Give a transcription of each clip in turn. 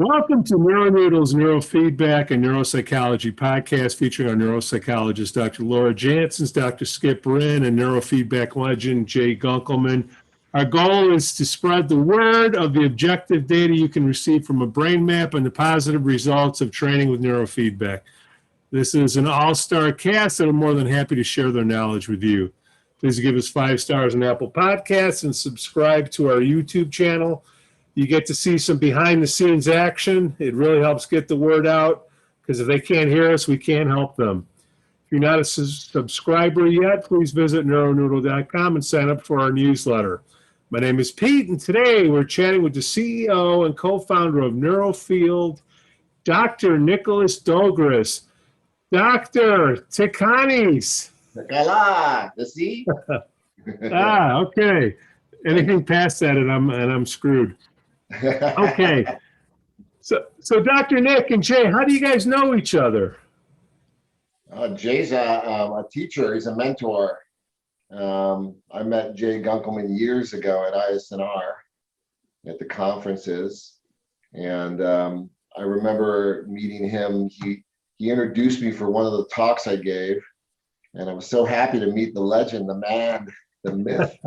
Welcome to NeuroNoodle's Neurofeedback and Neuropsychology podcast featuring our neuropsychologist, Dr. Laura Jansons, Dr. Skip Hrin, and neurofeedback legend, Jay Gunkelman. Our goal is to spread the word of the objective data you can receive from a brain map and the positive results of training with neurofeedback. This is an all-star cast, and I'm more than happy to share their knowledge with you. Please give us 5 stars on Apple Podcasts and subscribe to our YouTube channel. You get to see some behind-the-scenes action. It really helps get the word out, because if they can't hear us, we can't help them. If you're not a subscriber yet, please visit neuronoodle.com and sign up for our newsletter. My name is Pete, and today we're chatting with the CEO and co-founder of NeuroField, Dr. Nicholas Dogris. Dr. Tikanis. Kala, see? Okay. Anything past that, and I'm screwed. Okay. So Dr. Nick and Jay, how do you guys know each other? Jay's a teacher. He's a mentor. I met Jay Gunkelman years ago at ISNR at the conferences, and I remember meeting him. He introduced me for one of the talks I gave, and I was so happy to meet the legend, the man, the myth.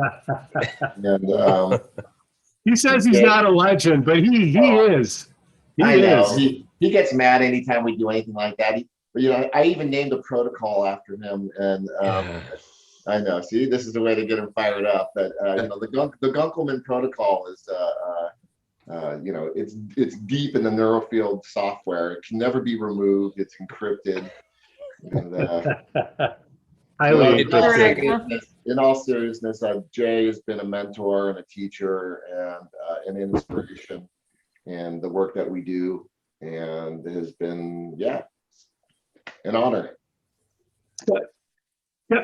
And he says he's not a legend, but he is. I know. He gets mad anytime we do anything like that. I even named a protocol after him, and I know. See, this is the way to get him fired up. But the Gunkelman protocol is, it's deep in the NeuroField software. It can never be removed. It's encrypted. And, in all seriousness, Jay has been a mentor and a teacher and an inspiration in the work that we do, and has been, an honor.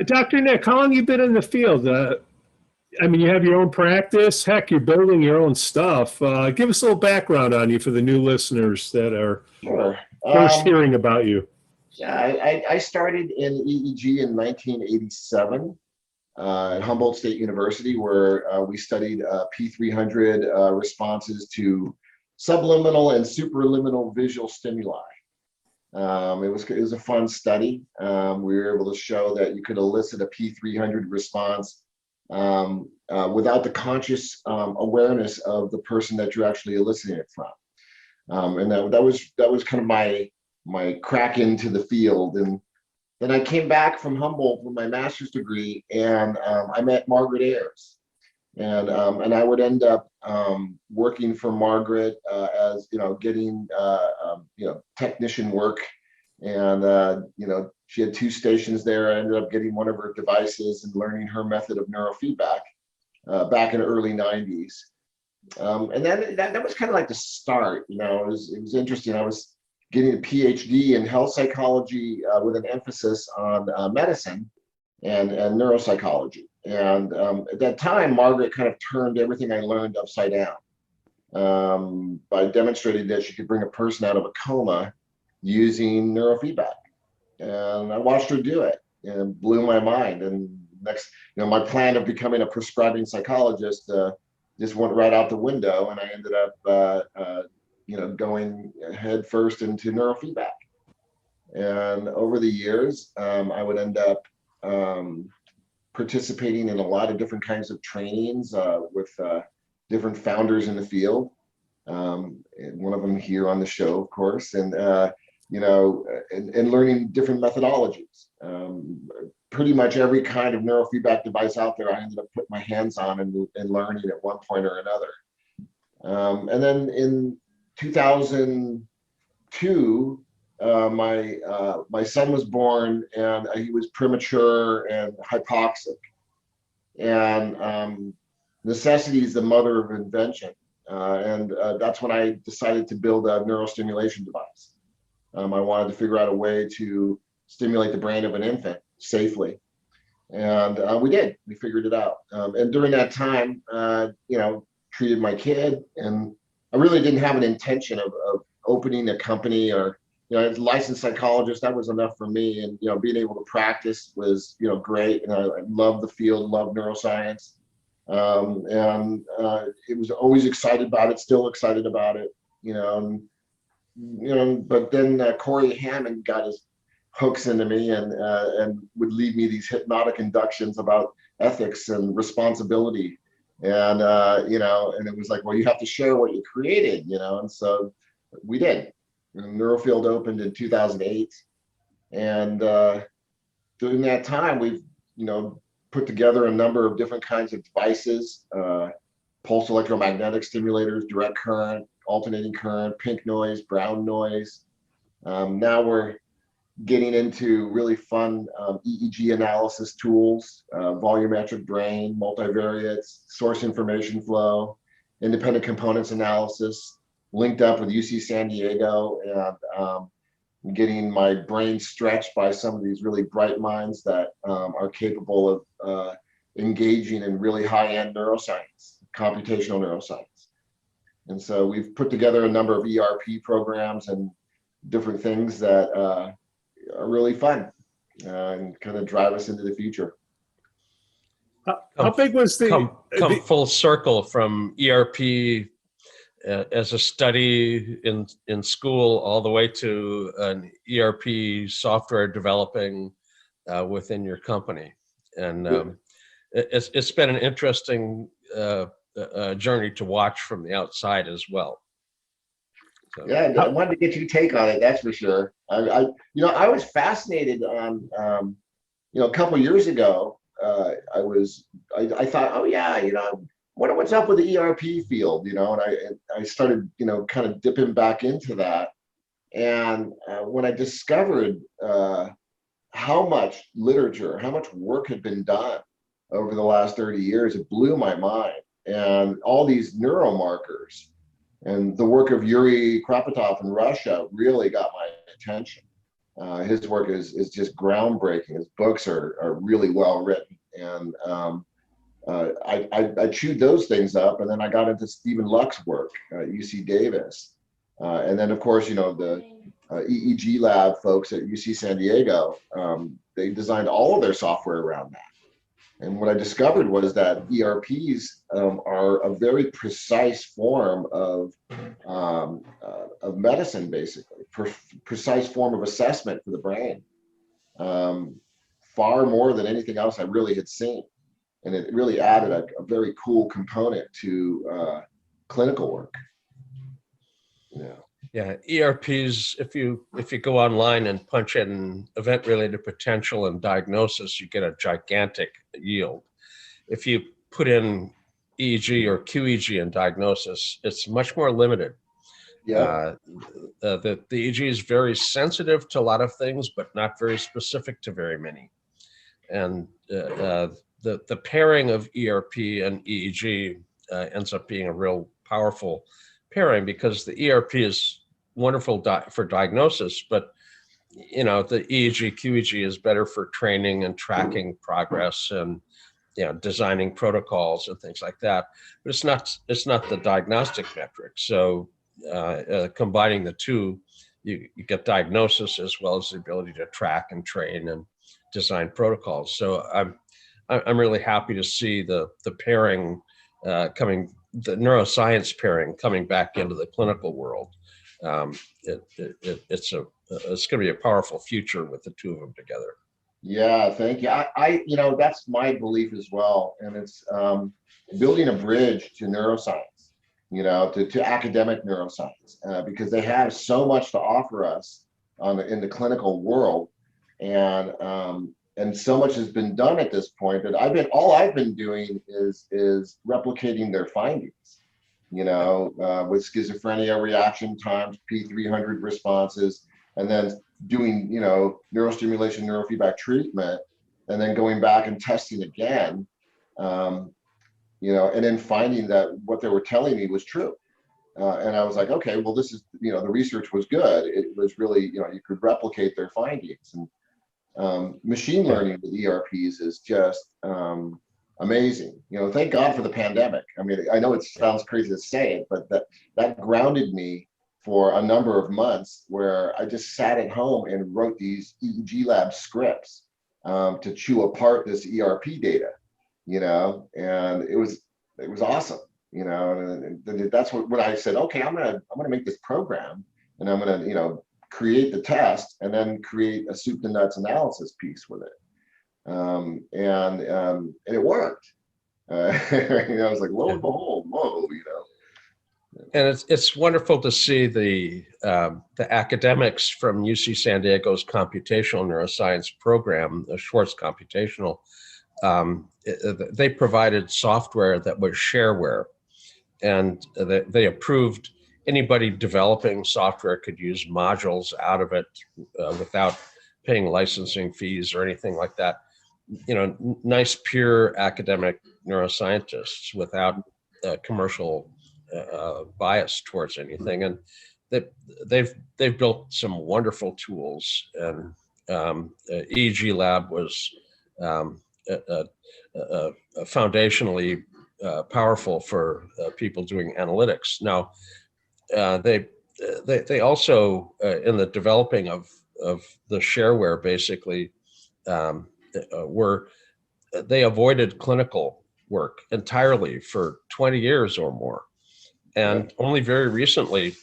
Dr. Nick, how long have you been in the field? You have your own practice. Heck, you're building your own stuff. Give us a little background on you for the new listeners that are first hearing about you. Yeah, I started in EEG in 1987 at Humboldt State University, where we studied P300 responses to subliminal and superliminal visual stimuli. It was a fun study. We were able to show that you could elicit a P300 response without the conscious awareness of the person that you're actually eliciting it from. And that was kind of my crack into the field. And then I came back from Humboldt with my master's degree, and I met Margaret Ayers, and I would end up working for Margaret as getting technician work, and she had 2 stations there. I ended up getting one of her devices and learning her method of neurofeedback back in the early 90s, and then that was kind of like the start. It was interesting. I was getting a PhD in health psychology with an emphasis on medicine and neuropsychology. And at that time, Margaret kind of turned everything I learned upside down by demonstrating that she could bring a person out of a coma using neurofeedback. And I watched her do it, and it blew my mind. And next, my plan of becoming a prescribing psychologist just went right out the window, and I ended up going head first into neurofeedback. And over the years, I would end up participating in a lot of different kinds of trainings with different founders in the field. And one of them here on the show, of course, and learning different methodologies. Pretty much every kind of neurofeedback device out there, I ended up putting my hands on and learning at one point or another. And then in 2002, my son was born, and he was premature and hypoxic. And necessity is the mother of invention. And that's when I decided to build a neurostimulation device. I wanted to figure out a way to stimulate the brain of an infant safely. And we did. We figured it out. And during that time, treated my kid, and I really didn't have an intention of opening a company or, as a licensed psychologist, that was enough for me. And, being able to practice was, great. And I love the field, love neuroscience. And it was always excited about it, still excited about it, and but then Corey Hammond got his hooks into me and would lead me these hypnotic inductions about ethics and responsibility. And, and it was like, well, you have to share what you created, and so we did. NeuroField opened in 2008. And during that time, we've, put together a number of different kinds of devices, pulse electromagnetic stimulators, direct current, alternating current, pink noise, brown noise. Now we're getting into really fun EEG analysis tools, volumetric brain, multivariates, source information flow, independent components analysis, linked up with UC San Diego, and getting my brain stretched by some of these really bright minds that are capable of engaging in really high-end neuroscience, computational neuroscience. And so we've put together a number of ERP programs and different things that are really fun and kind of drive us into the future. How big was come full circle from ERP as a study in school all the way to an ERP software developing within your company? And it's been an interesting journey to watch from the outside as well. So. Yeah, I wanted to get your take on it. That's for sure. I was fascinated on, a couple of years ago. I thought, oh yeah, what's up with the ERP field, and I started, kind of dipping back into that. And when I discovered how much literature, how much work had been done over the last 30 years, it blew my mind. And all these neuromarkers. And the work of Yuri Kropotov in Russia really got my attention. His work is just groundbreaking. His books are really well written. And I chewed those things up, and then I got into Stephen Luck's work at UC Davis. And then, of course, the EEG lab folks at UC San Diego, they designed all of their software around that. And what I discovered was that ERPs are a very precise form of medicine, basically, precise form of assessment for the brain, far more than anything else I really had seen. And it really added a very cool component to clinical work. Yeah, ERPs, if you go online and punch in event-related potential and diagnosis, you get a gigantic yield. If you put in EEG or QEG in diagnosis, it's much more limited. Yeah. The EEG is very sensitive to a lot of things, but not very specific to very many. And the pairing of ERP and EEG ends up being a real powerful pairing, because the ERP is wonderful for diagnosis, but the EEG, QEG is better for training and tracking progress and designing protocols and things like that. But it's not the diagnostic metric. So combining the two, you get diagnosis as well as the ability to track and train and design protocols. So I'm really happy to see the pairing coming. The neuroscience pairing coming back into the clinical world. It's going to be a powerful future with the two of them together. Yeah, thank you. I that's my belief as well, and it's building a bridge to neuroscience, to academic neuroscience, because they have so much to offer us in the clinical world, and so much has been done at this point that all I've been doing is replicating their findings, with schizophrenia reaction times, P300 responses, and then doing, neurostimulation, neurofeedback treatment, and then going back and testing again, and then finding that what they were telling me was true. And I was like, okay, well, this is, the research was good. It was really, you could replicate their findings. And machine learning with ERPs is just amazing. Thank God for the pandemic. I mean, I know it sounds crazy to say it, but that grounded me for a number of months, where I just sat at home and wrote these EEG lab scripts to chew apart this ERP data, and it was awesome, and that's when I said, okay, I'm gonna make this program and I'm going to, create the test and then create a soup to nuts analysis piece with it. And it worked. I was like, lo and behold, whoa, And it's wonderful to see the academics from UC San Diego's computational neuroscience program, the Schwartz Computational. They provided software that was shareware, and they approved anybody developing software could use modules out of it without paying licensing fees or anything like that. Nice pure academic neuroscientists without commercial bias towards anything, and they've built some wonderful tools. And EEG Lab was foundationally powerful for people doing analytics. Now, they also in the developing of the shareware basically they avoided clinical work entirely for 20 years or more. And only very recently,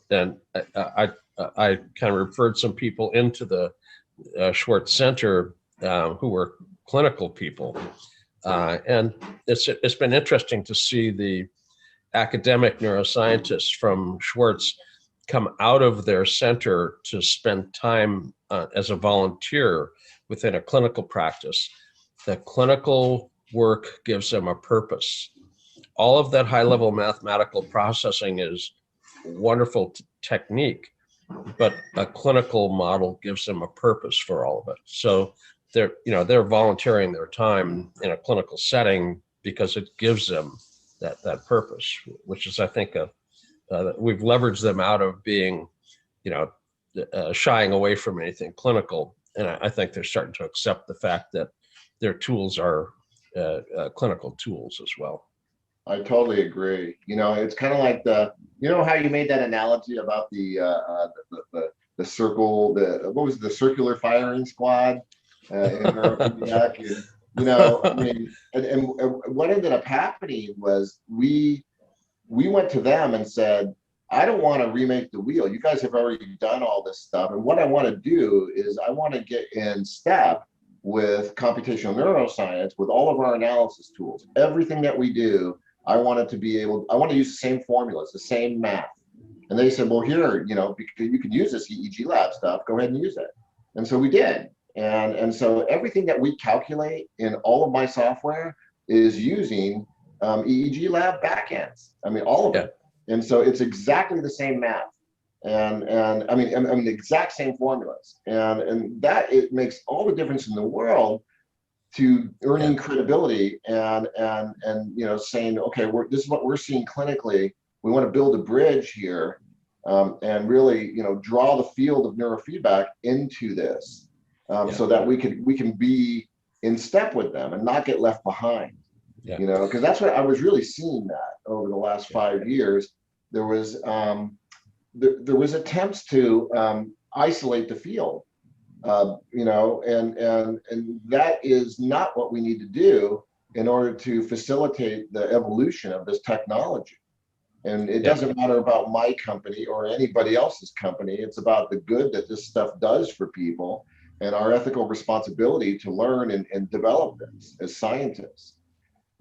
then I kind of referred some people into the Schwartz Center who were clinical people. And it's been interesting to see the academic neuroscientists from Schwartz come out of their center to spend time as a volunteer within a clinical practice. The clinical work gives them a purpose. All of that high-level mathematical processing is wonderful technique, but a clinical model gives them a purpose for all of it. So they're volunteering their time in a clinical setting because it gives them that purpose, which is, I think, we've leveraged them out of being, shying away from anything clinical. And I think they're starting to accept the fact that their tools are clinical tools as well. I totally agree. It's kind of like how you made that analogy about the circle, what was the circular firing squad in Neurofeedback? And what ended up happening was we went to them and said, I don't want to remake the wheel. You guys have already done all this stuff. And what I want to do is I want to get in step with computational neuroscience, with all of our analysis tools. Everything that we do, I want to use the same formulas, the same math. And they said, well, here, because you can use this EEG lab stuff, go ahead and use it. And so we did. And so everything that we calculate in all of my software is using EEG lab backends. All of it. And so it's exactly the same math. And the exact same formulas. And that it makes all the difference in the world to earning credibility and saying, okay, this is what we're seeing clinically. We want to build a bridge here and really, draw the field of neurofeedback into this so that we can be in step with them and not get left behind. Because that's what I was really seeing that over the last 5 years. There was attempts to isolate the field. And that is not what we need to do in order to facilitate the evolution of this technology. And it doesn't matter about my company or anybody else's company. It's about the good that this stuff does for people and our ethical responsibility to learn and develop this as scientists.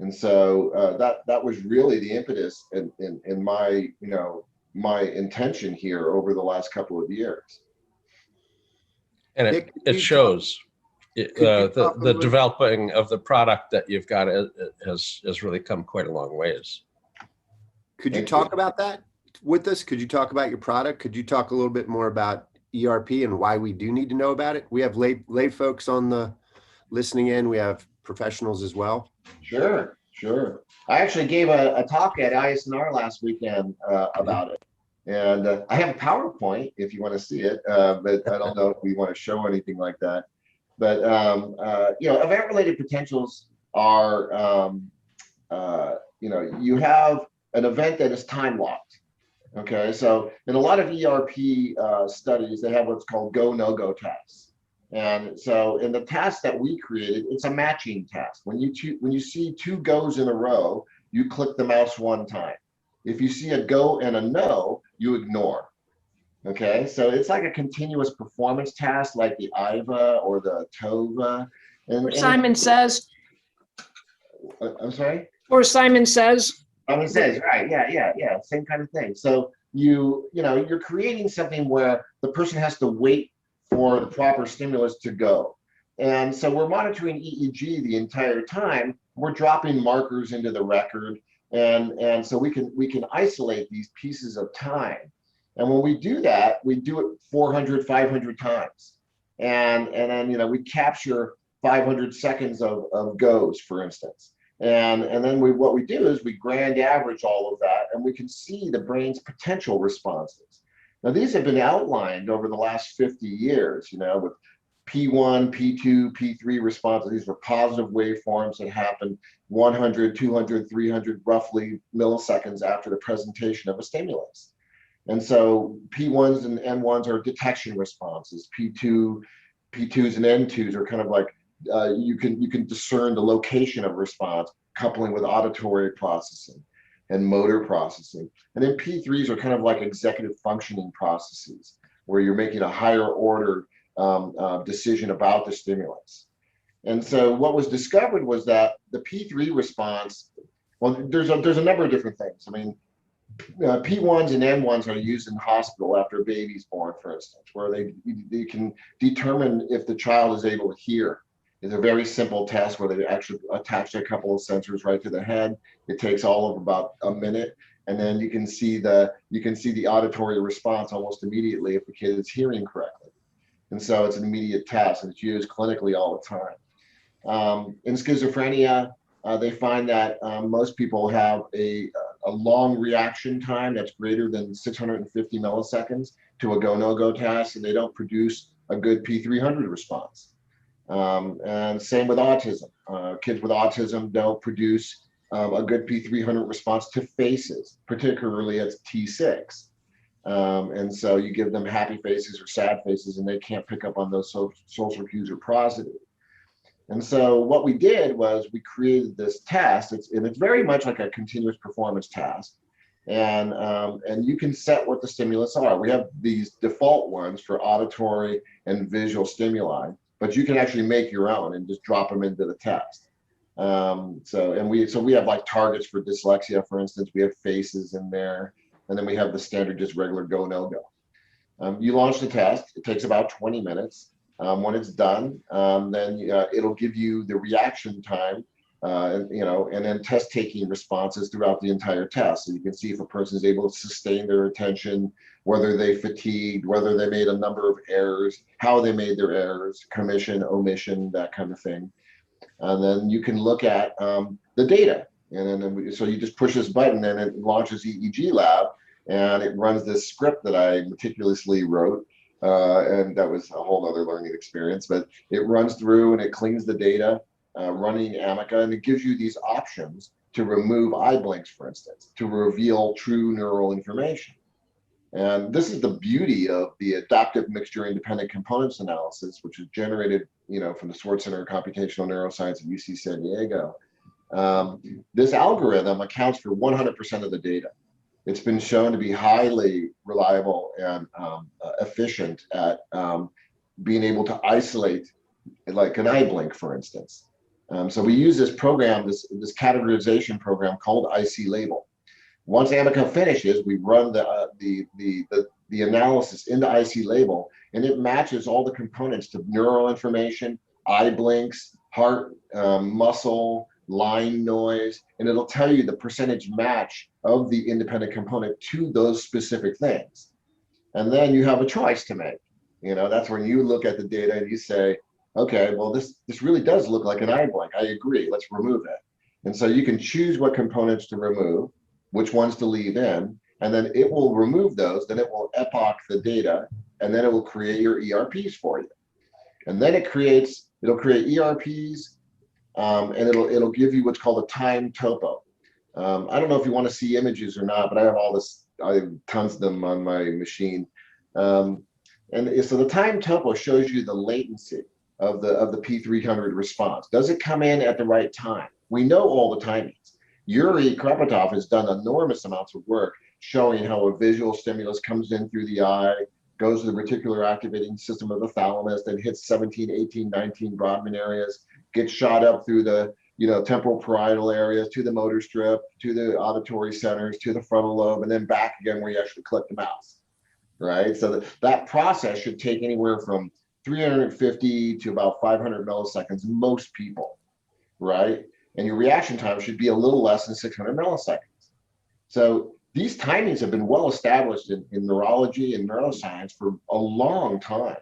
And so that was really the impetus in my, my intention here over the last couple of years. And it shows the developing of the product that you've got has really come quite a long ways. Could you talk about that with us? Could you talk about your product? Could you talk a little bit more about ERP and why we do need to know about it? We have lay folks on the listening in. We have professionals as well. Sure. I actually gave a talk at ISNR last weekend about it. And I have a PowerPoint if you want to see it, but I don't know if we want to show anything like that. But, event-related potentials are, you have an event that is time-locked. Okay, so in a lot of ERP studies, they have what's called go, no-go tests. And so in the task that we created, it's a matching task. When you see 2 goes in a row, you click the mouse 1 time. If you see a go and a no, you ignore. Okay, so it's like a continuous performance task, like the IVA or the TOVA. Or Simon Says, I'm sorry? or Simon Says. Simon Says, right, yeah, same kind of thing. So you're creating something where the person has to wait for the proper stimulus to go. And so we're monitoring EEG the entire time. We're dropping markers into the record. And so we can isolate these pieces of time. And when we do that, we do it 400, 500 times. And then, we capture 500 seconds of goes, for instance. And then what we do is we grand average all of that, and we can see the brain's potential responses. Now, these have been outlined over the last 50 years, with P1, P2, P3 responses. These were positive waveforms that happen 100, 200, 300 roughly milliseconds after the presentation of a stimulus. And so P1s and N1s are detection responses. P2s and N2s are kind of like you can discern the location of response, coupling with auditory processing and motor processing. And then P3s are kind of like executive functioning processes, where you're making a higher order decision about the stimulus. And so what was discovered was that the P3 response, well, there's a number of different things. I mean, P1s and N1s are used in hospital after a baby's born, for instance, where they can determine if the child is able to hear. It's a very simple test where they actually attach a couple of sensors right to the head. It takes all of about a minute, and then you can see the auditory response almost immediately if the kid is hearing correctly. And so it's an immediate test, and it's used clinically all the time. In schizophrenia, they find that most people have a long reaction time that's greater than 650 milliseconds to a go-no-go task, and they don't produce a good P300 response. And same with autism. Kids with autism don't produce a good P300 response to faces, particularly at T6. And so you give them happy faces or sad faces, and they can't pick up on those social cues or positive. And so what we did was we created this test. It's very much like a continuous performance task. And you can set what the stimulus are. We have these default ones for auditory and visual stimuli, but you can actually make your own and just drop them into the test. So we have like targets for dyslexia, for instance. We have faces in there, and then we have the standard just regular go, no go. You launch the test. It takes about 20 minutes. When it's done, then it'll give you the reaction time, and then test taking responses throughout the entire test. So you can see if a person is able to sustain their attention, whether they fatigued, whether they made a number of errors, how they made their errors, commission, omission, that kind of thing. And then you can look at the data. And then so you just push this button and it launches EEG Lab, and it runs this script that I meticulously wrote. And that was a whole other learning experience, but it runs through and it cleans the data, running Amica, and it gives you these options to remove eye blinks, for instance, to reveal true neural information. And this is the beauty of the adaptive mixture independent components analysis, which is generated, from the Swartz Center of Computational Neuroscience at UC San Diego. This algorithm accounts for 100% of the data. It's been shown to be highly reliable and efficient at being able to isolate, like an eye blink, for instance. So we use this program, this categorization program called IC Label. Once Amica finishes, we run the analysis into IC Label, and it matches all the components to neural information, eye blinks, heart, muscle, line noise, and it'll tell you the percentage match of the independent component to those specific things. And then you have a choice to make. That's when you look at the data and you say, okay, well, this really does look like an eye blink. I agree, let's remove it. And so you can choose what components to remove, which ones to leave in, and then it will remove those, then it will epoch the data, and then it will create your ERPs for you. And then it'll create ERPs, and it'll give you what's called a time topo. I don't know if you want to see images or not, but I have tons of them on my machine. And so the time topo shows you the latency of the P300 response. Does it come in at the right time? We know all the timings. Yuri Krepetov has done enormous amounts of work showing how a visual stimulus comes in through the eye, goes to the reticular activating system of the thalamus, then hits 17, 18, 19 Brodmann areas, gets shot up through the temporal parietal areas to the motor strip, to the auditory centers, to the frontal lobe, and then back again where you actually click the mouse, right? So that process should take anywhere from 350 to about 500 milliseconds, most people, right? And your reaction time should be a little less than 600 milliseconds. So these timings have been well established in neurology and neuroscience for a long time.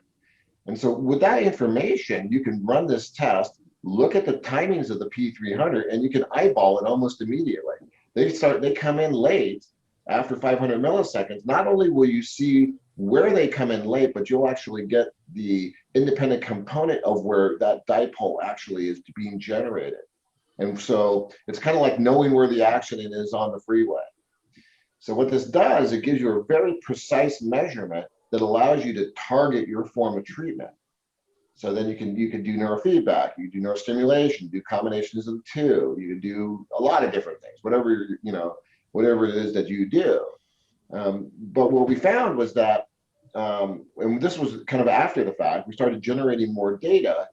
And so with that information, you can run this test, look at the timings of the P300, and you can eyeball it almost immediately. They come in late after 500 milliseconds. Not only will you see where they come in late, but you'll actually get the independent component of where that dipole actually is being generated. And so it's kind of like knowing where the accident is on the freeway. So what this does, it gives you a very precise measurement that allows you to target your form of treatment. So then you can do neurofeedback, you do neurostimulation, do combinations of the two, you can do a lot of different things, whatever it is that you do. But what we found was that, and this was kind of after the fact, we started generating more data,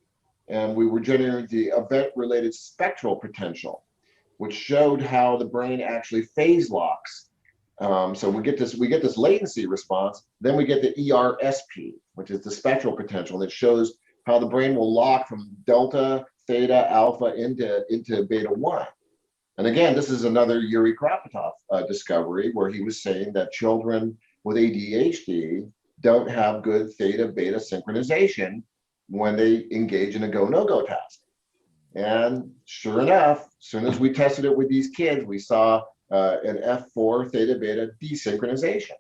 and we were generating the event-related spectral potential, which showed how the brain actually phase locks. So we get this latency response, then we get the ERSP, which is the spectral potential that shows how the brain will lock from delta, theta, alpha into beta 1. And again, this is another Yuri Kropotov discovery where he was saying that children with ADHD don't have good theta beta synchronization when they engage in a go no-go task. And sure enough, as soon as we tested it with these kids, we saw an F4 theta beta desynchronization.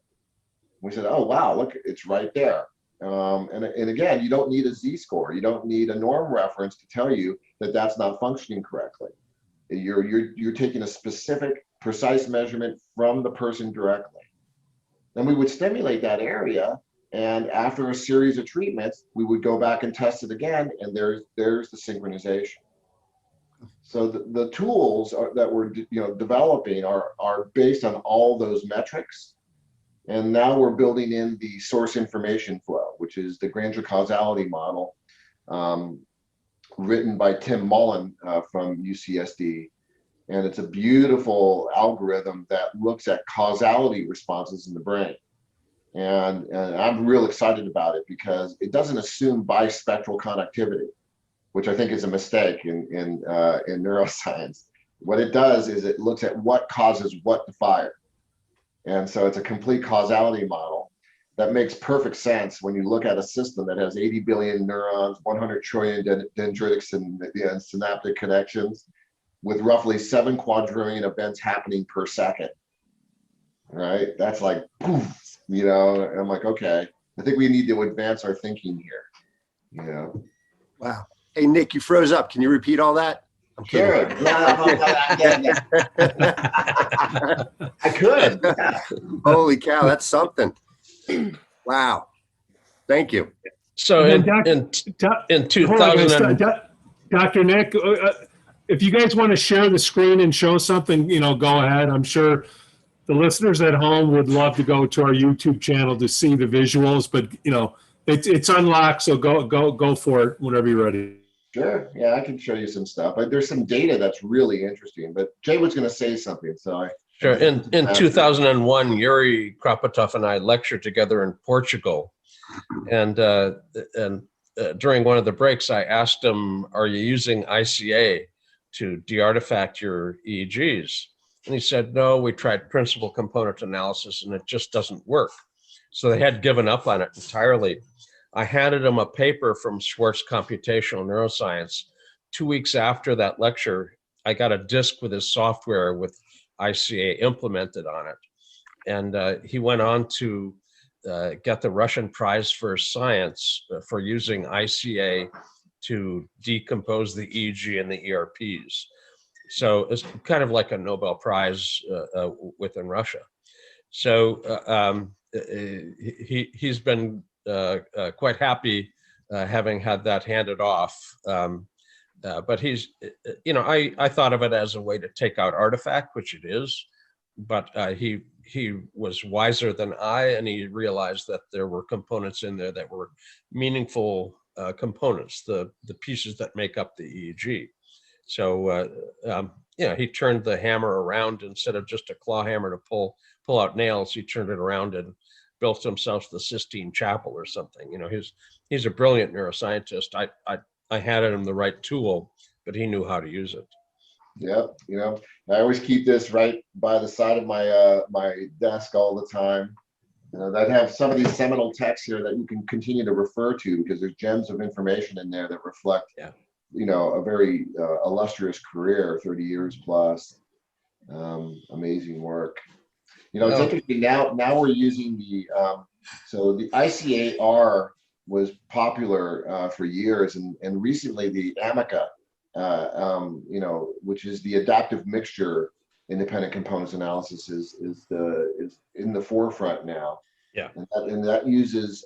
We said, oh wow, look, it's right there. And again, you don't need a Z-score. You don't need a norm reference to tell you that that's not functioning correctly. You're taking a specific, precise measurement from the person directly. Then we would stimulate that area, and after a series of treatments, we would go back and test it again, and there's the synchronization. So the tools that we're developing are based on all those metrics. And now we're building in the source information flow, which is the Granger causality model, written by Tim Mullen from UCSD. And it's a beautiful algorithm that looks at causality responses in the brain. And I'm real excited about it because it doesn't assume bispectral connectivity, which I think is a mistake in neuroscience. What it does is it looks at what causes what to fire. And so it's a complete causality model that makes perfect sense when you look at a system that has 80 billion neurons, 100 trillion dendritic and synaptic connections, with roughly 7 quadrillion events happening per second, right? That's like, poof, and I'm like, okay, I think we need to advance our thinking here, Wow. Hey, Nick, you froze up. Can you repeat all that? I'm Sure. I could. Holy cow, that's something. Wow. Thank you. So And in then 2000, Dr. Nick, if you guys want to share the screen and show something, go ahead. I'm sure the listeners at home would love to go to our YouTube channel to see the visuals, but it's unlocked, so go for it whenever you're ready. Sure. Yeah, I can show you some stuff. There's some data that's really interesting, but Jay was going to say something, so sure. In 2001, Yuri Kropotov and I lectured together in Portugal, and during one of the breaks, I asked him, "Are you using ICA to de-artifact your EEGs?" And he said, "No, we tried principal component analysis, and it just doesn't work." So they had given up on it entirely. I handed him a paper from Schwartz Computational Neuroscience. 2 weeks after that lecture, I got a disk with his software with ICA implemented on it. And he went on to get the Russian Prize for Science for using ICA to decompose the EEG and the ERPs. So it's kind of like a Nobel Prize within Russia. So he's been quite happy having had that handed off. But he's, I thought of it as a way to take out artifact, which it is, but he was wiser than I, and he realized that there were components in there that were meaningful components, the pieces that make up the EEG. So he turned the hammer around. Instead of just a claw hammer to pull out nails, he turned it around and built himself the Sistine Chapel or something. He's a brilliant neuroscientist. I had him the right tool, but he knew how to use it. Yep. I always keep this right by the side of my my desk all the time. That have some of these seminal texts here that you can continue to refer to, because there's gems of information in there that reflect, a very illustrious career, 30 years plus. Amazing work. It's interesting. Now we're using so the ICAR was popular for years, and recently the AMICA, which is the adaptive mixture independent components analysis, is in the forefront now. Yeah. And that uses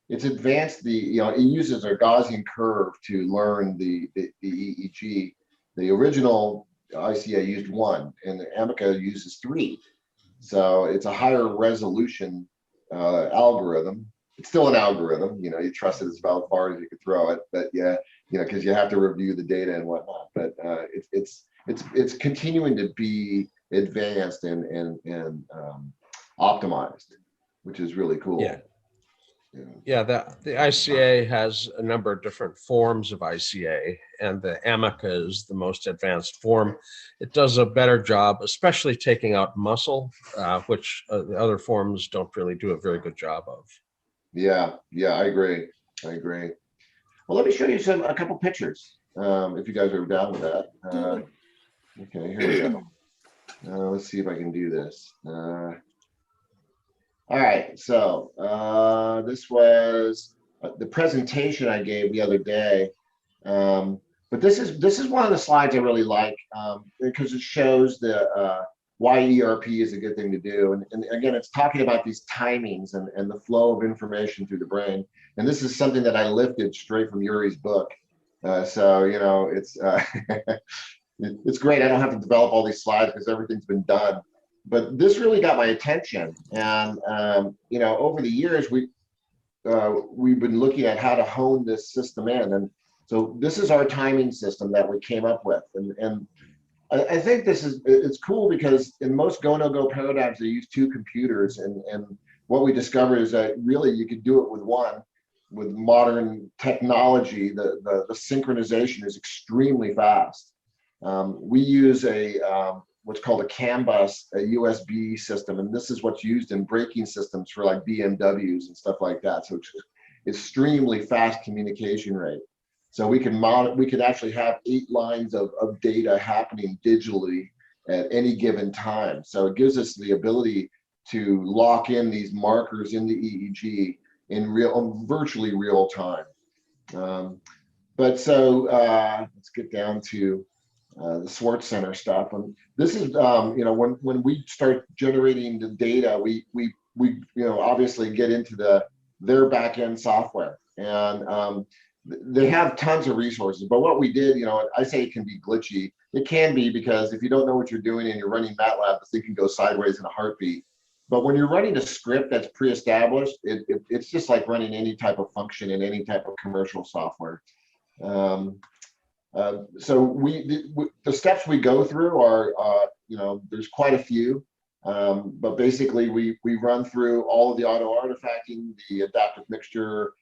it's advanced it uses a Gaussian curve to learn the EEG. The original ICA used 1, and the AMICA uses 3. So it's a higher resolution algorithm. It's still an algorithm. You trust it as about far as you could throw it, but because you have to review the data and whatnot. But it's continuing to be advanced and optimized, which is really cool. Yeah, the ICA has a number of different forms of ICA, and the AMICA is the most advanced form. It does a better job, especially taking out muscle, which the other forms don't really do a very good job of. Yeah, I agree. Well, let me show you a couple pictures, if you guys are down with that. Okay, here we go. Let's see if I can do this. All right, so this was the presentation I gave the other day, but this is one of the slides I really like, because it shows why ERP is a good thing to do, and again, it's talking about these timings and the flow of information through the brain, and this is something that I lifted straight from Yuri's book, so it's it's great. I don't have to develop all these slides because everything's been done. But this really got my attention, and over the years we've been looking at how to hone this system in, and so this is our timing system that we came up with, and I think it's cool because in most go-no-go paradigms they use 2 computers, and what we discovered is that really you could do it with 1. With modern technology, the synchronization is extremely fast. We use what's called a CAN bus, a USB system, and this is what's used in braking systems for like BMWs and stuff like that. So it's extremely fast communication rate. So we could actually have 8 lines of data happening digitally at any given time. So it gives us the ability to lock in these markers in the EEG in virtually real time. But so let's get down to the Swartz Center stuff. And this is, when we start generating the data, we obviously get into their back-end software, and they have tons of resources. But what we did, I say it can be glitchy. It can be, because if you don't know what you're doing and you're running MATLAB, the thing can go sideways in a heartbeat. But when you're running a script that's pre-established, it's just like running any type of function in any type of commercial software. So the steps we go through are, there's quite a few, but basically we run through all of the auto artifacting, the adaptive mixture,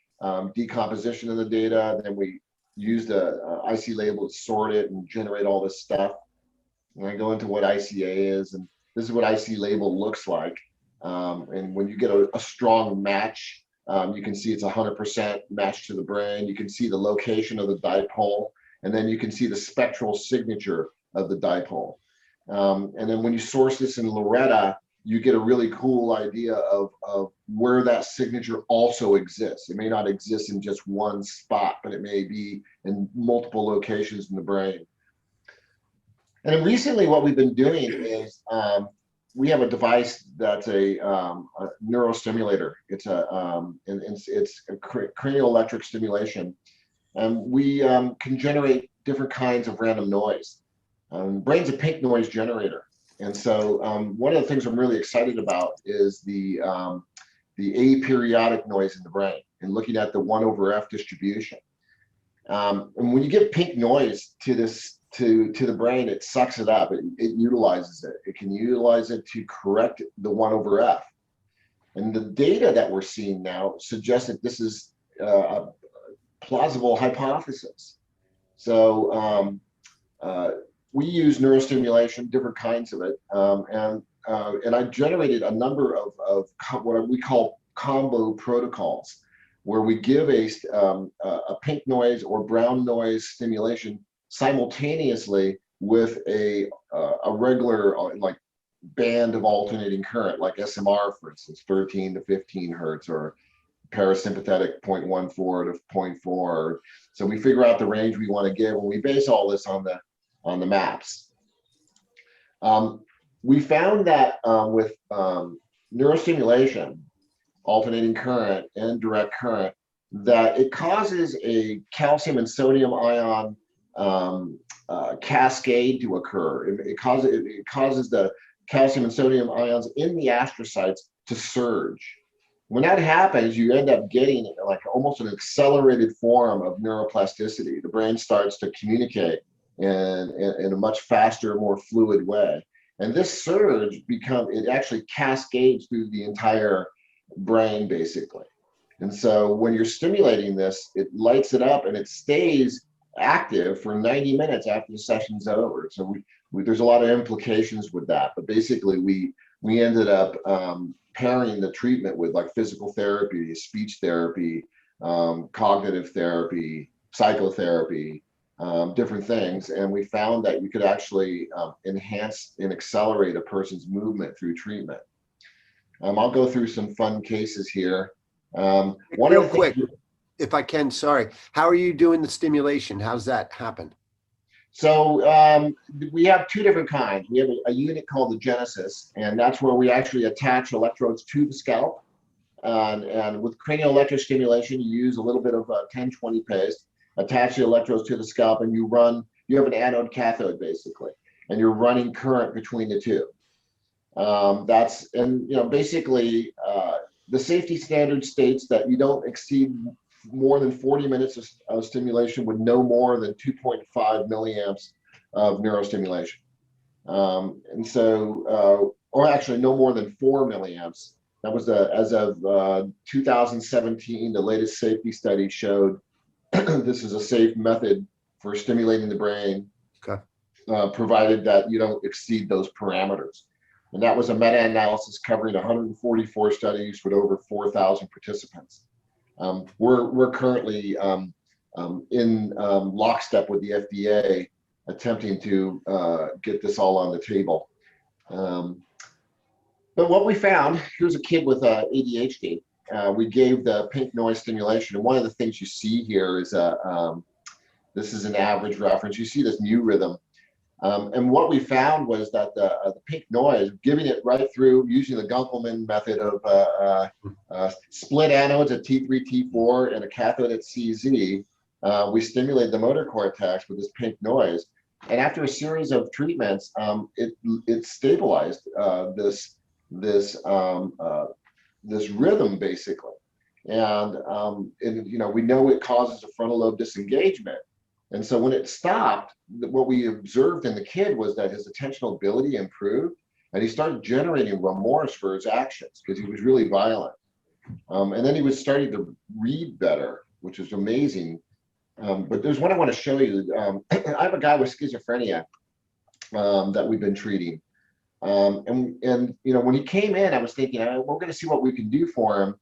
decomposition of the data, then we use the IC label to sort it and generate all this stuff. And I go into what ICA is, and this is what IC label looks like. And when you get a strong match, you can see it's 100% matched to the brain. You can see the location of the dipole, and then you can see the spectral signature of the dipole. And then when you source this in Loretta, you get a really cool idea of where that signature also exists. It may not exist in just one spot, but it may be in multiple locations in the brain. And then recently what we've been doing is we have a device that's a neurostimulator. It's it's a cranial electric stimulation, and we can generate different kinds of random noise. Brain's a pink noise generator, And so one of the things I'm really excited about is the aperiodic noise in the brain and looking at the 1/F distribution. And when you give pink noise to the brain, it sucks it up. It utilizes it. It can utilize it to correct the 1/F. And the data that we're seeing now suggests that this is a plausible hypothesis. So we use neurostimulation, different kinds of it, and I generated a number of what we call combo protocols, where we give a pink noise or brown noise stimulation simultaneously with a regular like band of alternating current, like SMR, for instance, 13 to 15 hertz, or parasympathetic 0.14 to 0.4. So we figure out the range we want to give, and we base all this on the maps. We found that with neurostimulation, alternating current and direct current, that it causes a calcium and sodium ion cascade to occur. It causes the calcium and sodium ions in the astrocytes to surge. When that happens, you end up getting like almost an accelerated form of neuroplasticity. The brain starts to communicate in a much faster, more fluid way. And this surge it actually cascades through the entire brain, basically. And so when you're stimulating this, it lights it up and it stays active for 90 minutes after the session's over. So there's a lot of implications with that. But basically, we ended up pairing the treatment with like physical therapy, speech therapy, cognitive therapy, psychotherapy, different things. And we found that you could actually enhance and accelerate a person's movement through treatment. I'll go through some fun cases here. Real quick, if I can, sorry. How are you doing the stimulation? How's that happen? So we have two different kinds. We have a unit called the Genesis, and that's where we actually attach electrodes to the scalp. And with cranial electrostimulation, you use a little bit of 1020 paste, attach the electrodes to the scalp, and you have an anode cathode basically, and you're running current between the two. Basically the safety standard states that you don't exceed more than 40 minutes of stimulation with no more than 2.5 milliamps of neurostimulation. And so, or actually no more than 4 milliamps. That was as of 2017, the latest safety study showed this is a safe method for stimulating the brain, okay, provided that you don't exceed those parameters. And that was a meta-analysis covering 144 studies with over 4,000 participants. We're currently in lockstep with the FDA, attempting to get this all on the table. But what we found, here's a kid with ADHD. We gave the pink noise stimulation, and one of the things you see here is this is an average reference. You see this mu rhythm. And what we found was that the pink noise, giving it right through using the Gunkelman method of split anodes at T3, T4, and a cathode at CZ, we stimulated the motor cortex with this pink noise. And after a series of treatments, it stabilized this rhythm basically. And we know it causes a frontal lobe disengagement. And so when it stopped, what we observed in the kid was that his attentional ability improved, and he started generating remorse for his actions because he was really violent. And then he was starting to read better, which is amazing. But there's one I want to show you. I have a guy with schizophrenia that we've been treating. And when he came in, I was thinking, we're going to see what we can do for him.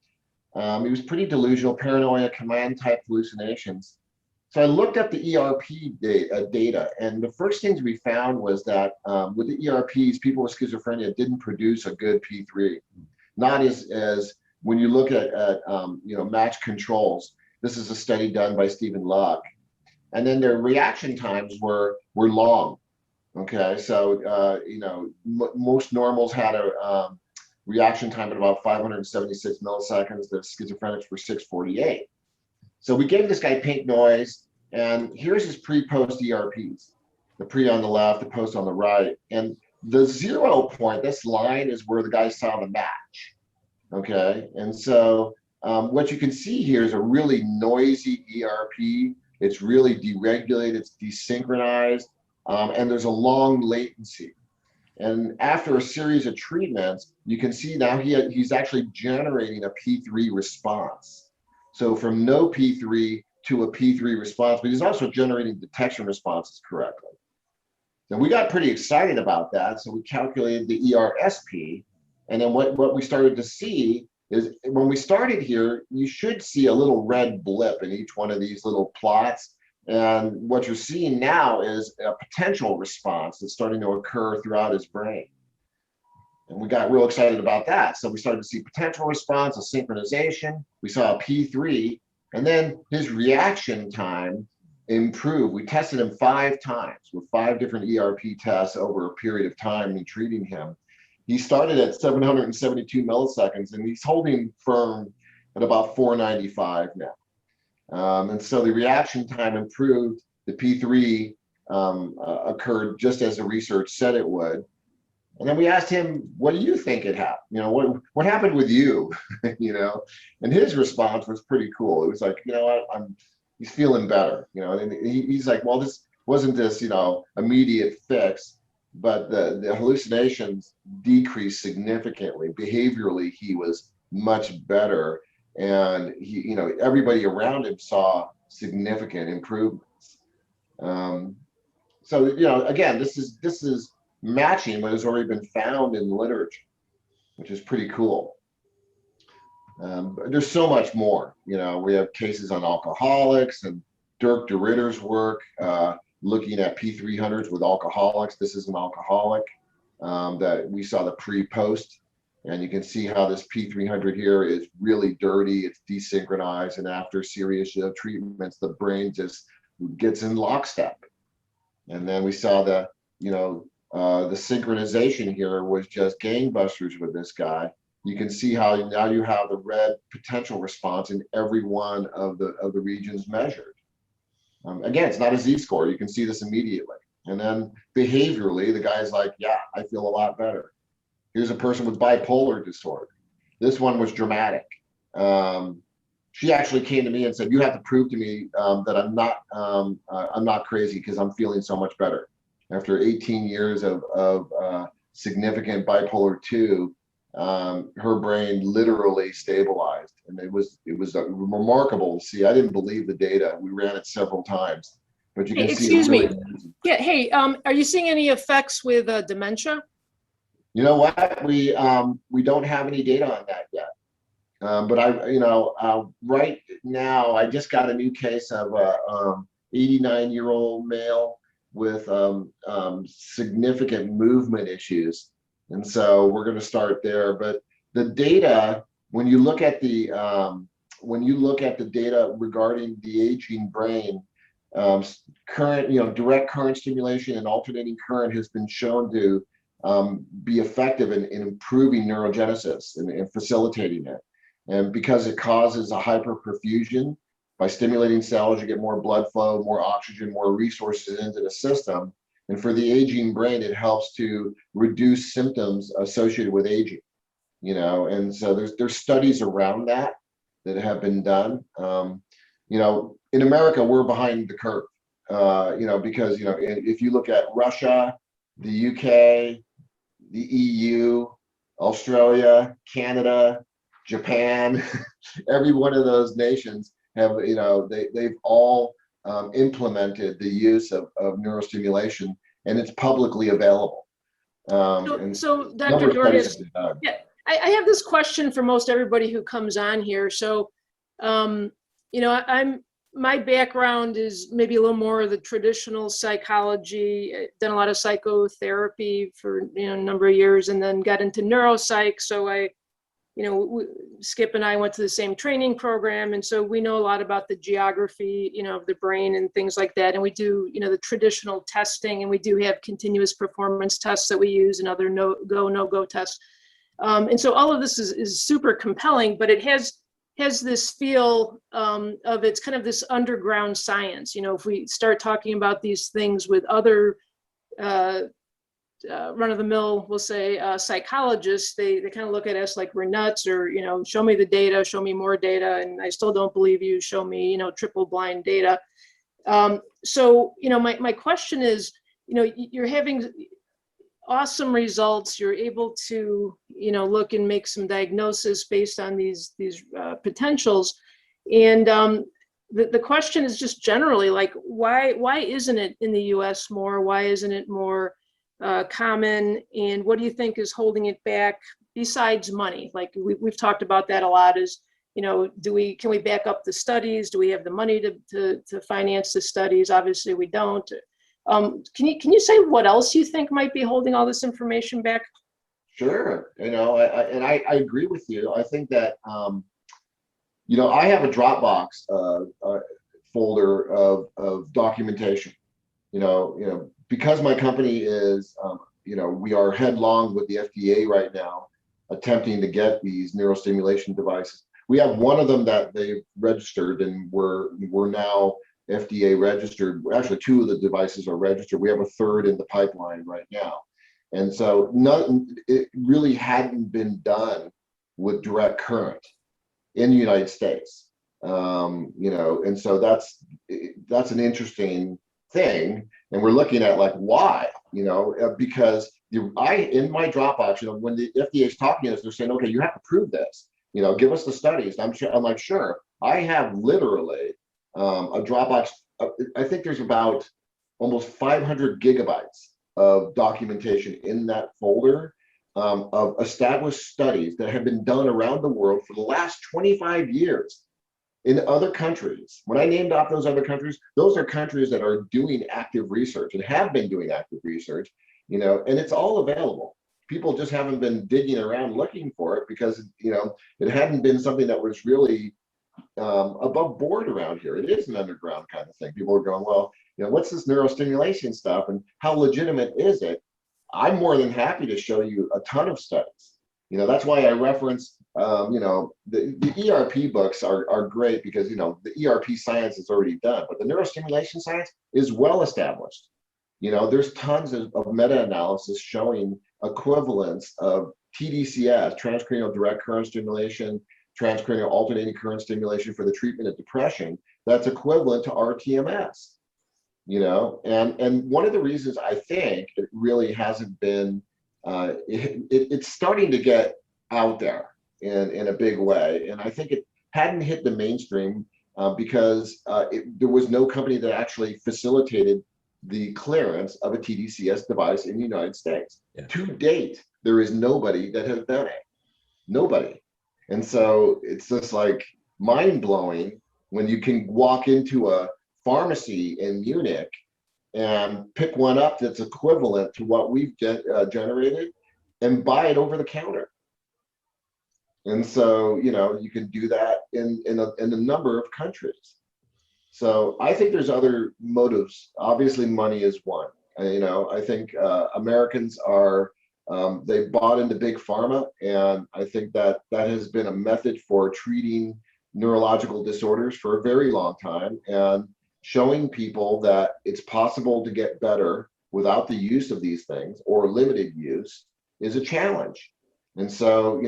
He was pretty delusional, paranoia, command type hallucinations. So I looked up the ERP data, and the first things we found was that with the ERPs, people with schizophrenia didn't produce a good P3. Not as when you look at matched controls. This is a study done by Stephen Luck, and then their reaction times were long. Okay, so most normals had a reaction time at about 576 milliseconds. The schizophrenics were 648. So we gave this guy pink noise, and here's his pre-post ERPs, the pre on the left, the post on the right. And the 0 point, this line is where the guy saw the match. Okay, and so what you can see here is a really noisy ERP. It's really deregulated, it's desynchronized, and there's a long latency. And after a series of treatments, you can see now he's actually generating a P3 response. So from no P3 to a P3 response, but he's also generating detection responses correctly. And we got pretty excited about that. So we calculated the ERSP. And then what we started to see is when we started here, you should see a little red blip in each one of these little plots. And what you're seeing now is a potential response that's starting to occur throughout his brain. And we got real excited about that. So we started to see potential response, a synchronization. We saw a P3, and then his reaction time improved. We tested him 5 times with 5 different ERP tests over a period of time in treating him. He started at 772 milliseconds, and he's holding firm at about 495 now. And so the reaction time improved. The P3 occurred just as the research said it would. And then we asked him, what do you think it happened? You know, what happened with you? You know, and his response was pretty cool. It was like, you know what, he's feeling better. You know, and he's like, well, this wasn't this, you know, immediate fix, but the hallucinations decreased significantly. Behaviorally, he was much better. And he, you know, everybody around him saw significant improvements. So, you know, again, this is matching what has already been found in the literature, which is pretty cool. But there's so much more. You know, we have cases on alcoholics and Dirk de Ritter's work looking at P300s with alcoholics. This is an alcoholic that we saw the pre-post. And you can see how this P300 here is really dirty, it's desynchronized, and after serious treatments, the brain just gets in lockstep. And then we saw the, you know, the synchronization here was just gangbusters with this guy. You can see how now you have the red potential response in every one of the regions measured. Again, it's not a Z-score, you can see this immediately. And then behaviorally, the guy's like, yeah, I feel a lot better. Here's a person with bipolar disorder. This one was dramatic. She actually came to me and said, you have to prove to me that I'm not crazy because I'm feeling so much better. After 18 years of significant bipolar 2, her brain literally stabilized. And it was remarkable to see. I didn't believe the data. We ran it several times, but you can see. Excuse me. Yeah. Hey, are you seeing any effects with dementia? You know what? We don't have any data on that yet. But right now I just got a new case of a 89-year-old male with significant movement issues, and so we're going to start there. But the data, when you look at the data regarding the aging brain, current, direct current stimulation and alternating current has been shown to be effective in improving neurogenesis and facilitating it. And because it causes a hyperperfusion, by stimulating cells, you get more blood flow, more oxygen, more resources into the system. And for the aging brain, it helps to reduce symptoms associated with aging. And so there's studies around that have been done. In America, we're behind the curve. Because if you look at Russia, the UK, the EU, Australia, Canada, Japan, every one of those nations have, they've all implemented the use of neurostimulation, and it's publicly available. So Dr. Dogris, yeah, I have this question for most everybody who comes on here. So, my background is maybe a little more of the traditional psychology. I've done a lot of psychotherapy for a number of years, and then got into neuropsych. So Skip and I went to the same training program, and so we know a lot about the geography, of the brain and things like that. And we do, the traditional testing, and we do have continuous performance tests that we use and other no-go tests. And so all of this is super compelling, but it has this feel of it's kind of this underground science. If we start talking about these things with other run-of-the-mill, we'll say, psychologists, they kind of look at us like we're nuts, or, show me the data, show me more data, and I still don't believe you, show me, triple blind data. So, my question is, you're having awesome results, you're able to, look and make some diagnosis based on these potentials. And the question is just generally like, why isn't it in the US more? Why isn't it more common? And what do you think is holding it back besides money? Like we've talked about that a lot, is, can we back up the studies? Do we have the money to finance the studies? Obviously we don't. Can you say what else you think might be holding all this information back? Sure. I agree with you. I think that, I have a Dropbox folder of documentation, because my company is, we are headlong with the FDA right now, attempting to get these neurostimulation devices. We have one of them that they've registered, and we're now FDA registered. Actually, two of the devices are registered. We have a third in the pipeline right now. And so it really hadn't been done with direct current in the United States. And so that's an interesting thing. And we're looking at like, why, because in my Dropbox, when the FDA is talking to us, they're saying, okay, you have to prove this, give us the studies. I'm like, sure. I have literally a Dropbox. I think there's about almost 500 gigabytes of documentation in that folder of established studies that have been done around the world for the last 25 years in other countries. When I named off those other countries, those are countries that are doing active research and have been doing active research, and it's all available. People just haven't been digging around looking for it because, it hadn't been something that was really above board around here. It is an underground kind of thing. People are going, well, what's this neurostimulation stuff and how legitimate is it? I'm more than happy to show you a ton of studies. That's why I reference, the ERP books are great because, the ERP science is already done, but the neurostimulation science is well established. There's tons of meta-analysis showing equivalence of TDCS, transcranial direct current stimulation, transcranial alternating current stimulation for the treatment of depression, that's equivalent to RTMS. And one of the reasons I think it really hasn't been, it's starting to get out there in a big way. And I think it hadn't hit the mainstream because there was no company that actually facilitated the clearance of a TDCS device in the United States. Yeah. To date, there is nobody that has done it. Nobody. And so it's just like mind blowing when you can walk into a pharmacy in Munich and pick one up that's equivalent to what we've generated and buy it over the counter. And so, you can do that in a number of countries. So I think there's other motives. Obviously, money is one. I think Americans are, they bought into Big Pharma, and I think that has been a method for treating neurological disorders for a very long time, and showing people that it's possible to get better without the use of these things or limited use is a challenge. And so,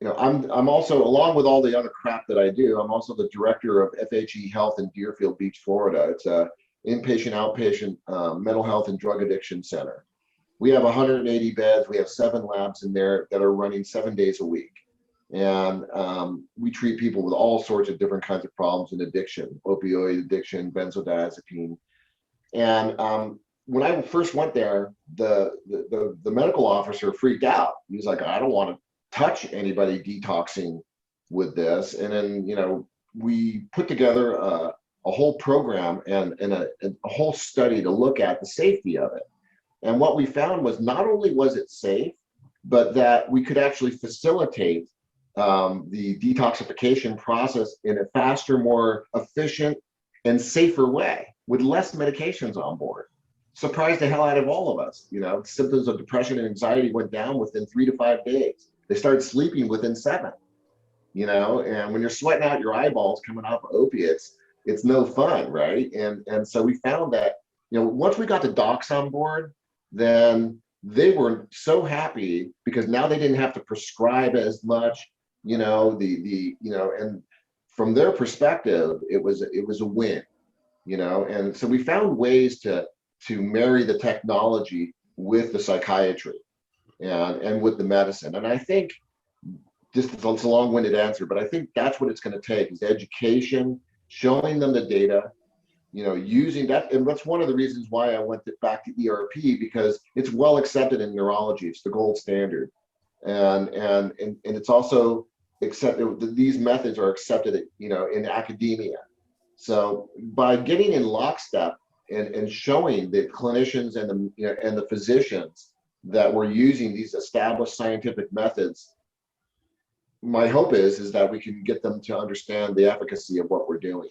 I'm also, along with all the other crap that I do, I'm also the director of FHE Health in Deerfield Beach, Florida. It's a inpatient, outpatient mental health and drug addiction center. We have 180 beds. We have 7 labs in there that are running 7 days a week. And we treat people with all sorts of different kinds of problems in addiction, opioid addiction, benzodiazepine. And when I first went there, the medical officer freaked out. He was like, I don't want to touch anybody detoxing with this. And then, we put together a whole program and a whole study to look at the safety of it. And what we found was not only was it safe, but that we could actually facilitate the detoxification process in a faster, more efficient, and safer way with less medications on board. Surprised the hell out of all of us. Symptoms of depression and anxiety went down within 3 to 5 days. They started sleeping within 7. And when you're sweating out your eyeballs coming off of opiates, it's no fun, right? And so we found that, once we got the docs on board, then they were so happy because now they didn't have to prescribe as much, and from their perspective, it was a win, and so we found ways to marry the technology with the psychiatry and with the medicine. And I think just it's a long-winded answer, but I think that's what it's going to take is education, showing them the data, using that. And that's one of the reasons why I went back to ERP, because it's well accepted in neurology. It's the gold standard. And it's also accepted. These methods are accepted, in academia. So by getting in lockstep and showing the clinicians and the physicians that we're using these established scientific methods, my hope is that we can get them to understand the efficacy of what we're doing.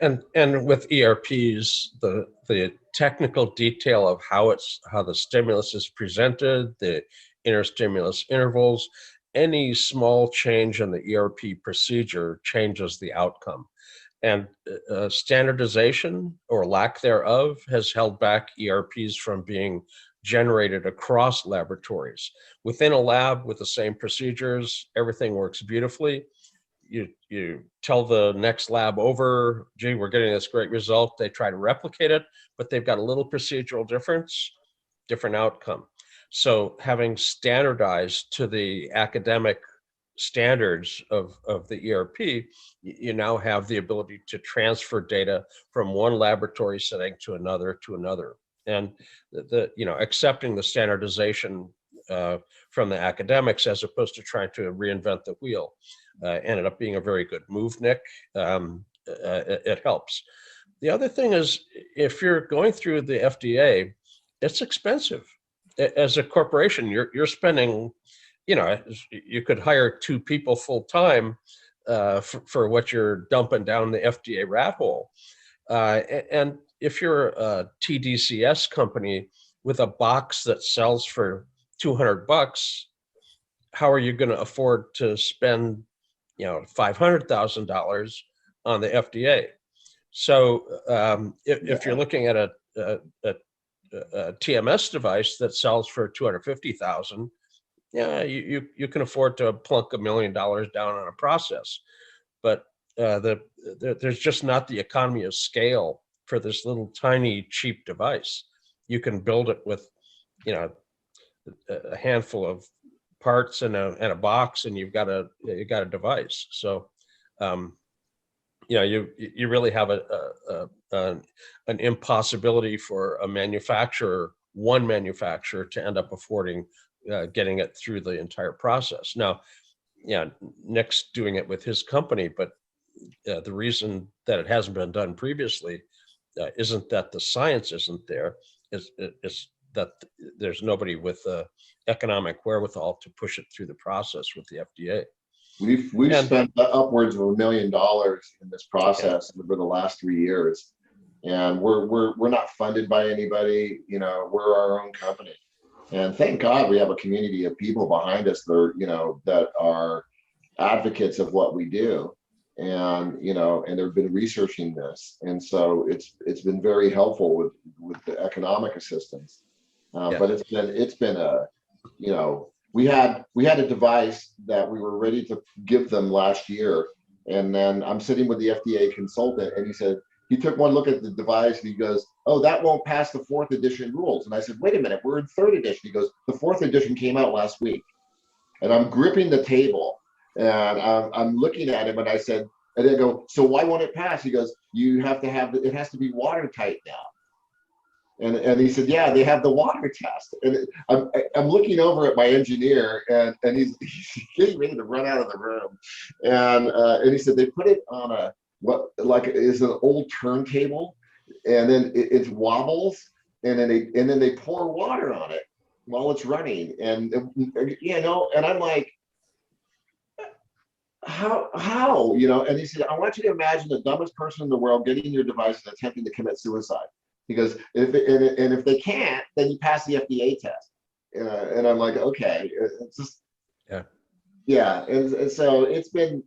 And with ERPs, the technical detail of how the stimulus is presented, the interstimulus intervals, any small change in the ERP procedure changes the outcome. And standardization or lack thereof has held back ERPs from being generated across laboratories. Within a lab with the same procedures, everything works beautifully. You tell the next lab over, gee, we're getting this great result. They try to replicate it, but they've got a little procedural difference, different outcome. So having standardized to the academic standards of the ERP, you now have the ability to transfer data from one laboratory setting to another. And accepting the standardization from the academics as opposed to trying to reinvent the wheel ended up being a very good move, Nick. It helps. The other thing is, if you're going through the FDA, it's expensive. As a corporation, you're spending, you could hire 2 people full time for what you're dumping down the FDA rat hole. And if you're a TDCS company with a box that sells for $200, how are you going to afford to spend, $500,000 on the FDA? So if you're looking at a TMS device that sells for $250,000, you can afford to plunk $1 million down on a process, but there's just not the economy of scale for this little tiny cheap device. You can build it with, a handful of parts and a box, and you've got a device. So, you really have an impossibility for one manufacturer to end up affording getting it through the entire process. Now, Nick's doing it with his company, but the reason that it hasn't been done previously isn't that the science isn't there, is that there's nobody with economic wherewithal to push it through the process with the FDA. We've spent upwards of $1 million in this process over the last 3 years, and we're not funded by anybody. We're our own company, and thank God we have a community of people behind us that are advocates of what we do, and they've been researching this, and so it's been very helpful with the economic assistance. But it's been a we had a device that we were ready to give them last year, and then I'm sitting with the FDA consultant, and he took one look at the device and he goes, "Oh, that won't pass the 4th edition rules." And I said, "Wait a minute, we're in 3rd edition." He goes, "The 4th edition came out last week." And I'm gripping the table and I'm looking at him, and I said, and I go, "So why won't it pass?" He goes, it has to be watertight now. And he said, "Yeah, they have the water test." And I'm looking over at my engineer, and he's getting ready to run out of the room. And he said they put it on what is an old turntable, and then it wobbles, and then they pour water on it while it's running. And and I'm like, how? And he said, "I want you to imagine the dumbest person in the world getting your device and attempting to commit suicide." He goes, if they can't, then you pass the FDA test. And I'm like, okay, it's just, yeah. And so it's been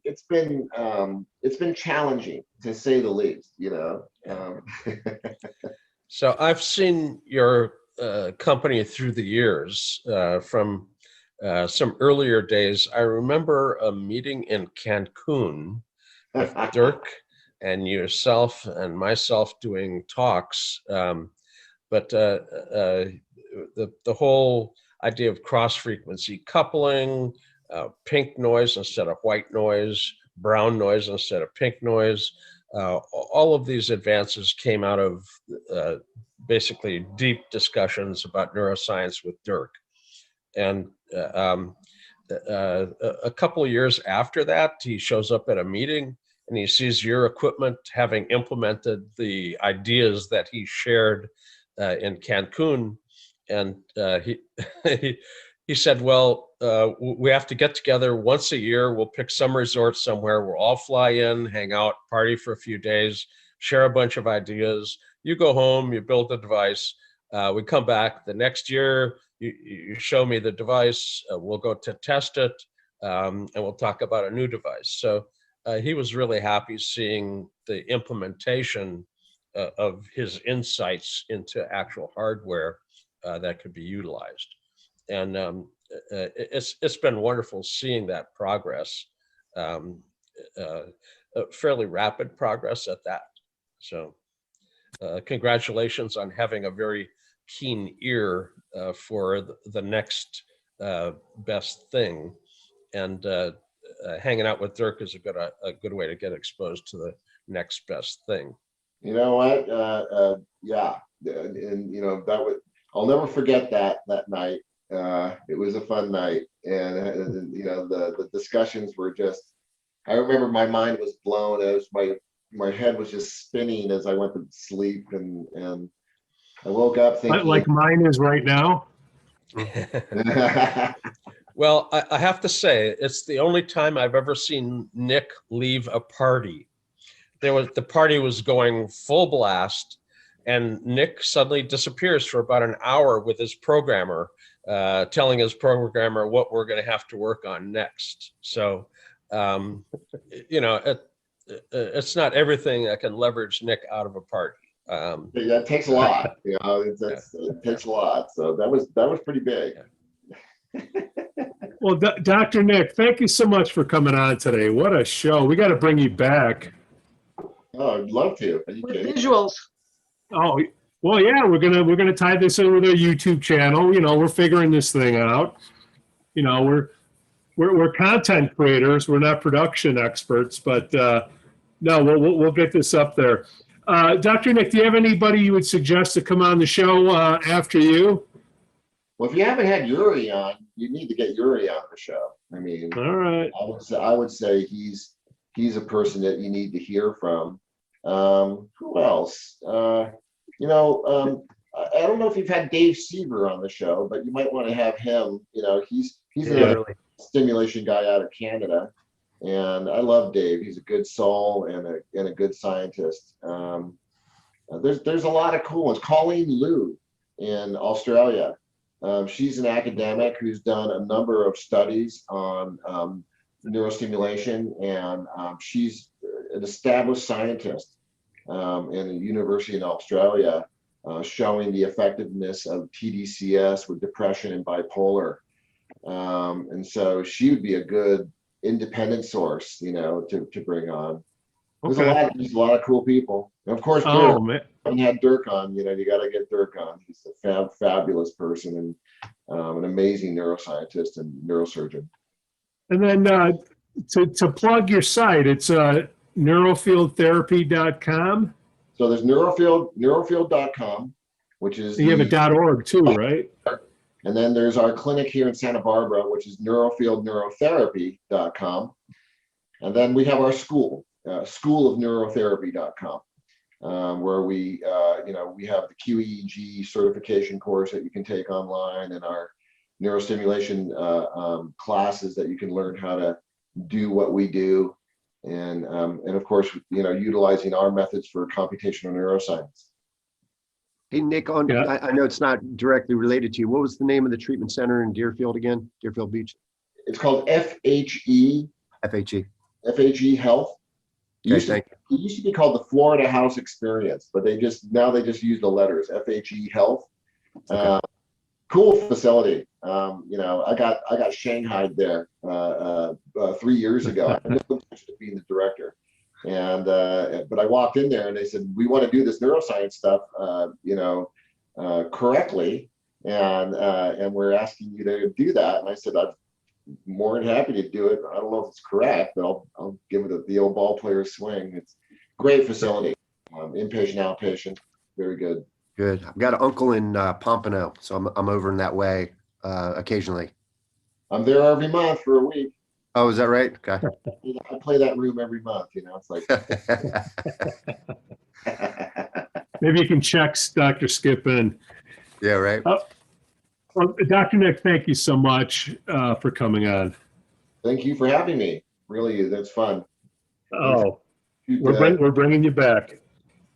challenging, to say the least, So I've seen your company through the years from some earlier days. I remember a meeting in Cancun with Dirk and yourself and myself doing talks. But the whole idea of cross-frequency coupling, pink noise instead of white noise, brown noise instead of pink noise, all of these advances came out of basically deep discussions about neuroscience with Dirk. And a couple of years after that, he shows up at a meeting and he sees your equipment having implemented the ideas that he shared in Cancun. And he said, well, we have to get together once a year. We'll pick some resort somewhere. We'll all fly in, hang out, party for a few days, share a bunch of ideas. You go home, you build a device. We come back the next year, you show me the device, we'll go to test it, and we'll talk about a new device. So he was really happy seeing the implementation of his insights into actual hardware that could be utilized. And it's been wonderful seeing that progress, fairly rapid progress at that. So congratulations on having a very keen ear for the next best thing. And hanging out with Dirk is a good way to get exposed to the next best thing. You know what? Yeah, and you know I'll never forget that night. It was a fun night, and you know the discussions were just. I remember my mind was blown as my head was just spinning as I went to sleep, and I woke up thinking like mine is right now. Well, I have to say, it's the only time I've ever seen Nick leave a party. The party was going full blast, and Nick suddenly disappears for about an hour with his programmer, telling his programmer what we're going to have to work on next. So, you know, it's not everything that can leverage Nick out of a party. That takes a lot, you know. It takes a lot. So that was pretty big. Well, Dr. Nick, thank you so much for coming on today. What a show! We got to bring you back. Oh, I'd love to. Are you With kidding? visuals. Oh, well, yeah, we're gonna tie this in with our YouTube channel. You know, we're figuring this thing out. You know, we're content creators. We're not production experts, but no, we'll get this up there. Dr. Nick, do you have anybody you would suggest to come on the show after you? Well, if you haven't had Yuri on, you need to get Yuri on the show. I mean, All right. I would say he's a person that you need to hear from. Who else? You know, I don't know if you've had Dave Seaver on the show, but you might want to have him. You know, he's a stimulation guy out of Canada, and I love Dave. He's a good soul and a good scientist. There's a lot of cool ones. Colleen Liu in Australia. She's an academic who's done a number of studies on neurostimulation, and she's an established scientist in a university in Australia, showing the effectiveness of TDCS with depression and bipolar. And so she would be a good independent source, you know, to bring on. There's a lot of cool people. And of course, Dirk. Man. I haven't had Dirk on, you know, you got to get Dirk on. He's a fabulous person and an amazing neuroscientist and neurosurgeon. And then to plug your site, it's neurofieldtherapy.com. So there's neurofield.com, which is you have a .org too, right? And then there's our clinic here in Santa Barbara, which is neurofieldneurotherapy.com. And then we have our school, schoolofneurotherapy.com, where we have the QEEG certification course that you can take online, and our neurostimulation classes that you can learn how to do what we do. And of course, you know, utilizing our methods for computational neuroscience. Hey, Nick, I know it's not directly related to you. What was the name of the treatment center in Deerfield again? Deerfield Beach? It's called FHE. FHE Health. Okay, It used to be called the Florida House Experience, but they just use the letters FHE Health. Cool facility. I got shanghaied there 3 years ago. I had no intention of being the director, and but I walked in there and they said, we want to do this neuroscience stuff, correctly, and we're asking you to do that. And I said, I'm more than happy to do it. I don't know if it's correct, but I'll give it the old ball player swing. It's great facility, inpatient, outpatient, very good. Good. I've got an uncle in Pompano, so I'm over in that way occasionally. I'm there every month for a week. Oh, is that right? Okay. I play that room every month. It's like. Maybe you can check Dr. Skip in. Yeah, right. Well, Dr. Nick, thank you so much for coming on. Thank you for having me. Really, that's fun. Oh, we're bringing you back.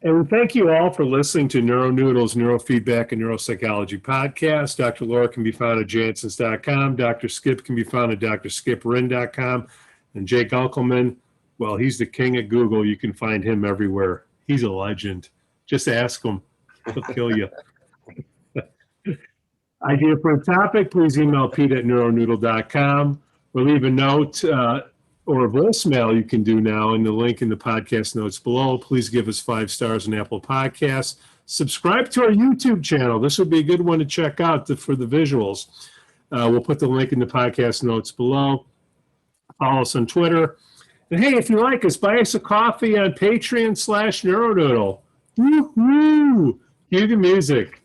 And thank you all for listening to NeuroNoodle's Neurofeedback and Neuropsychology podcast. Dr. Laura can be found at Jansons.com. Dr. Skip can be found at drskiprin.com. And Jay Gunkelman, well, he's the king of Google. You can find him everywhere. He's a legend. Just ask him. He'll kill you. Idea for a topic, please email Pete at neuronoodle.com or leave a note or a voicemail you can do now in the link in the podcast notes below. Please give us 5 stars on Apple Podcasts. Subscribe to our YouTube channel. This would be a good one to check out for the visuals. We'll put the link in the podcast notes below. Follow us on Twitter. And hey, if you like us, buy us a coffee on Patreon/NeuroNoodle. Woo-hoo! Cue the music.